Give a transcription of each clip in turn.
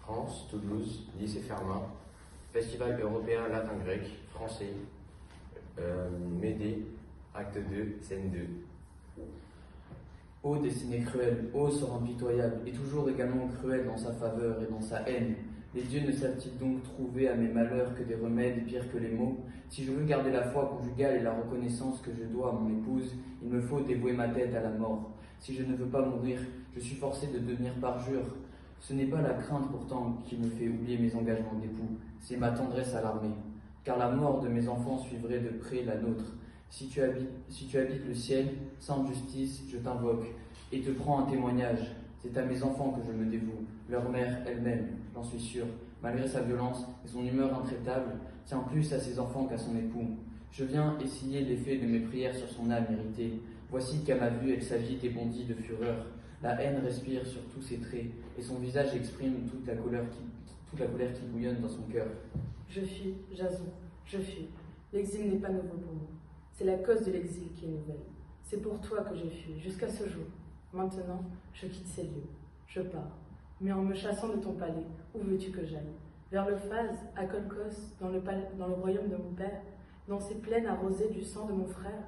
France, Toulouse, lycée Fermat, Festival européen latin-grec, français, Médée, acte 2, scène 2. Ô destinée cruelle, ô sort impitoyable, et toujours également cruel dans sa faveur et dans sa haine. Les dieux ne savent-ils donc trouver à mes malheurs que des remèdes pires que les maux? Si je veux garder la foi conjugale et la reconnaissance que je dois à mon épouse, il me faut dévouer ma tête à la mort. Si je ne veux pas mourir, je suis forcé de devenir parjure. Ce n'est pas la crainte pourtant qui me fait oublier mes engagements d'époux, c'est ma tendresse à l'armée. Car la mort de mes enfants suivrait de près la nôtre. Si tu habites le ciel, sainte justice, je t'invoque et te prends un témoignage. C'est à mes enfants que je me dévoue, leur mère elle-même, j'en suis sûr, malgré sa violence et son humeur intraitable, tient plus à ses enfants qu'à son époux. Je viens essayer l'effet de mes prières sur son âme irritée. Voici qu'à ma vue elle s'agite et bondit de fureur. La haine respire sur tous ses traits, et son visage exprime toute la colère qui bouillonne dans son cœur. Je fuis, Jason, je fuis. L'exil n'est pas nouveau pour moi. C'est la cause de l'exil qui est nouvelle. C'est pour toi que j'ai fui, jusqu'à ce jour. Maintenant, je quitte ces lieux. Je pars. Mais en me chassant de ton palais, où veux-tu que j'aille? Vers le Phase, à Colchos, dans le royaume de mon père, dans ces plaines arrosées du sang de mon frère?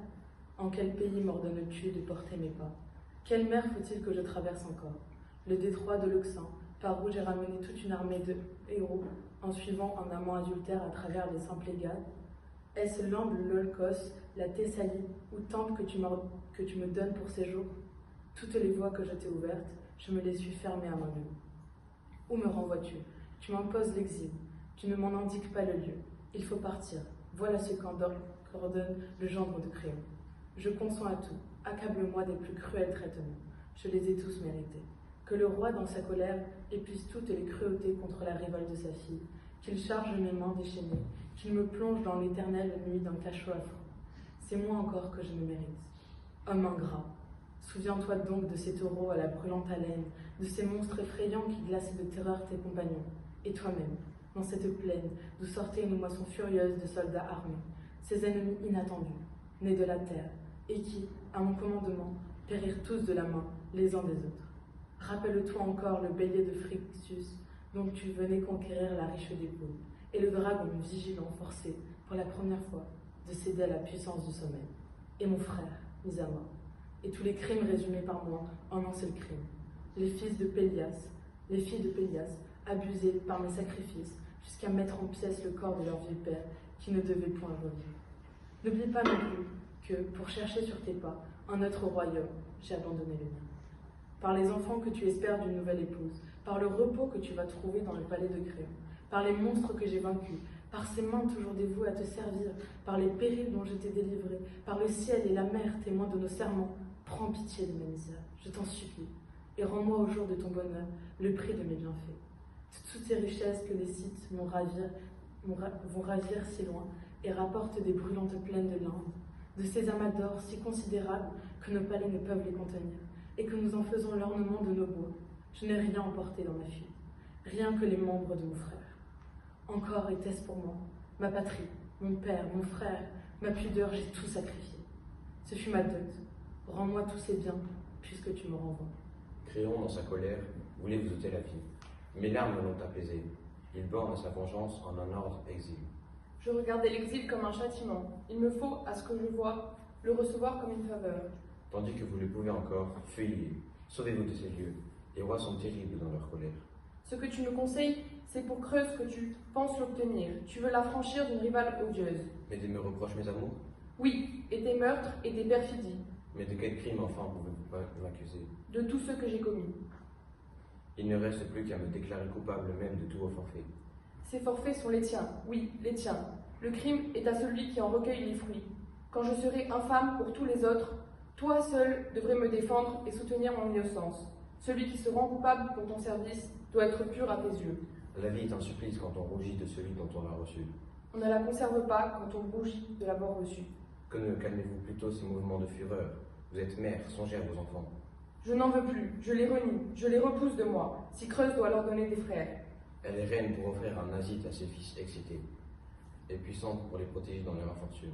En quel pays m'ordonnes-tu de porter mes pas? Quelle mer faut-il que je traverse encore? Le détroit de l'Oxan, par où j'ai ramené toute une armée de héros, en suivant un amant adultère à travers les Symplegades? Est-ce l'amble, l'Olcos, la Thessalie, ou temple que tu me donnes pour séjour? Toutes les voies que je t'ai ouvertes, je me les suis fermées à moi-même. Où me renvoies-tu? Tu m'imposes l'exil. Tu ne m'en indiques pas le lieu. Il faut partir. Voilà ce qu'ordonne le gendre de Créon. Je consens à tout. Accable-moi des plus cruels traitements. Je les ai tous mérités. Que le roi, dans sa colère, épuise toutes les cruautés contre la révolte de sa fille. Qu'il charge mes mains déchaînées. Qu'il me plonge dans l'éternelle nuit d'un cachot affreux. C'est moi encore que je me mérite. Homme ingrat. Souviens-toi donc de ces taureaux à la brûlante haleine, de ces monstres effrayants qui glaçaient de terreur tes compagnons, et toi-même, dans cette plaine d'où sortait une moisson furieuse de soldats armés, ces ennemis inattendus, nés de la terre, et qui, à mon commandement, périrent tous de la main les uns des autres. Rappelle-toi encore le bélier de Phrixus, dont tu venais conquérir la riche dépouille, et le dragon vigilant forcé, pour la première fois, de céder à la puissance du sommeil, et mon frère, mis à mort. Et tous les crimes résumés par moi en un seul crime. Les filles de Pélias, abusées par mes sacrifices, jusqu'à mettre en pièces le corps de leur vieux père, qui ne devait point revivre. N'oublie pas non plus que, pour chercher sur tes pas un autre royaume, j'ai abandonné le mien. Par les enfants que tu espères d'une nouvelle épouse, par le repos que tu vas trouver dans le palais de Créon, par les monstres que j'ai vaincus, par ces mains toujours dévouées à te servir, par les périls dont je t'ai délivré, par le ciel et la mer témoins de nos serments, prends pitié de mes misères, je t'en supplie, et rends-moi au jour de ton bonheur le prix de mes bienfaits. De toutes ces richesses que les Scythes vont ravir si loin et rapportent des brûlantes plaines de l'Inde, de ces amas d'or si considérables que nos palais ne peuvent les contenir, et que nous en faisons l'ornement de nos bois, je n'ai rien emporté dans ma fuite, rien que les membres de mon frère. Encore était-ce pour moi, ma patrie, mon père, mon frère, ma pudeur, j'ai tout sacrifié. Ce fut ma dot. Rends-moi tous ces biens, puisque tu me renvoies. Créon, dans sa colère, voulait vous ôter la vie. Mes larmes l'ont apaisé. Il borne sa vengeance en un ordre exil. Je regardais l'exil comme un châtiment. Il me faut, à ce que je vois, le recevoir comme une faveur. Tandis que vous le pouvez encore, fuyez, sauvez-vous de ces lieux. Les rois sont terribles dans leur colère. Ce que tu me conseilles, c'est pour Creuse que tu penses l'obtenir. Tu veux l'affranchir d'une rivale odieuse. Mais de me reprocher mes amours? Oui, et tes meurtres et tes perfidies. Mais de quel crime enfin pouvez-vous m'accuser? De tous ceux que j'ai commis. Il ne reste plus qu'à me déclarer coupable même de tous vos forfaits. Ces forfaits sont les tiens, oui, les tiens. Le crime est à celui qui en recueille les fruits. Quand je serai infâme pour tous les autres, toi seul devrais me défendre et soutenir mon innocence. Celui qui se rend coupable pour ton service doit être pur à tes yeux. La vie est un supplice quand on rougit de celui dont on l'a reçu. On ne la conserve pas quand on rougit de l'avoir reçue. Que ne calmez-vous plutôt ces mouvements de fureur? Vous êtes mère, songez à vos enfants. Je n'en veux plus, je les renie, je les repousse de moi, si Creuse doit leur donner des frères. Elle est reine pour offrir un asile à ses fils excités, et puissante pour les protéger dans leur infortune.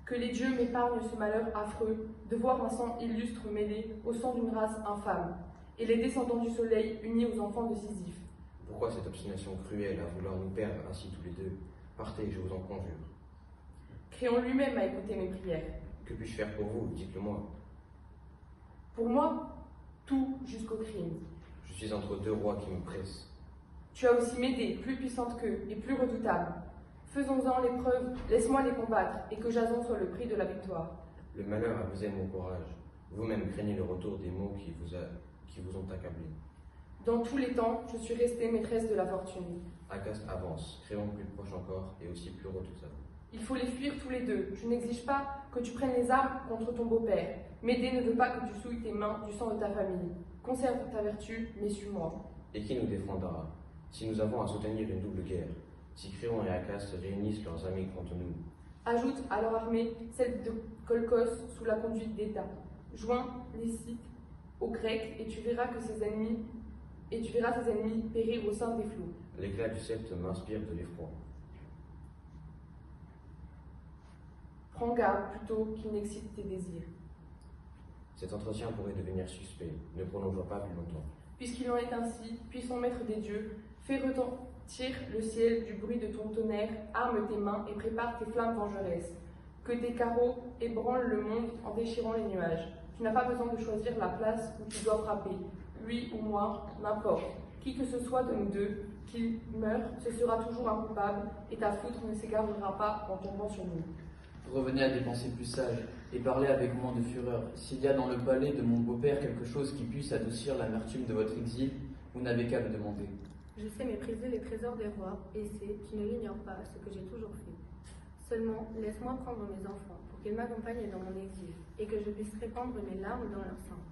Que les dieux m'épargnent ce malheur affreux de voir un sang illustre mêlé au sang d'une race infâme, et les descendants du soleil unis aux enfants de Sisyphe. Pourquoi cette obstination cruelle à vouloir nous perdre ainsi tous les deux? Partez, je vous en conjure. Créon lui-même a écouté mes prières. Que puis-je faire pour vous? Dites-le-moi. Pour moi, tout jusqu'au crime. Je suis entre deux rois qui me pressent. Tu as aussi Médée, plus puissante qu'eux et plus redoutable. Faisons-en l'épreuve, laisse-moi les combattre, et que Jason soit le prix de la victoire. Le malheur a brisé mon courage. Vous-même craignez le retour des maux qui vous ont accablé. Dans tous les temps, je suis restée maîtresse de la fortune. Acaste avance, Créon plus proche encore et aussi plus redoutable. Il faut les fuir tous les deux. Je n'exige pas que tu prennes les armes contre ton beau-père. Médée ne veut pas que tu souilles tes mains du sang de ta famille. Conserve ta vertu, mais suis-moi. Et qui nous défendra si nous avons à soutenir une double guerre? Si Créon et Acaste réunissent leurs amis contre nous? Ajoute à leur armée celle de Colchos sous la conduite d'État. Joins les Scythes aux Grecs et tu verras ses ennemis périr au sein des flots. L'éclat du sceptre m'inspire de l'effroi. Prends garde plutôt qu'il n'excite tes désirs. Cet entretien pourrait devenir suspect. Ne prolongeons pas plus longtemps. Puisqu'il en est ainsi, puissant maître des dieux, fais retentir le ciel du bruit de ton tonnerre, arme tes mains et prépare tes flammes vengeresses. Que tes carreaux ébranlent le monde en déchirant les nuages. Tu n'as pas besoin de choisir la place où tu dois frapper. Lui ou moi, n'importe. Qui que ce soit de nous deux, qu'il meure, ce sera toujours un coupable, et ta foudre ne s'égarera pas en tombant sur nous. Revenez à des pensées plus sages, et parlez avec moins de fureur. S'il y a dans le palais de mon beau-père quelque chose qui puisse adoucir l'amertume de votre exil, vous n'avez qu'à le demander. Je sais mépriser les trésors des rois, et c'est, tu ne l'ignores pas, ce que j'ai toujours fait. Seulement, laisse-moi prendre mes enfants, pour qu'ils m'accompagnent dans mon exil, et que je puisse répandre mes larmes dans leur sang.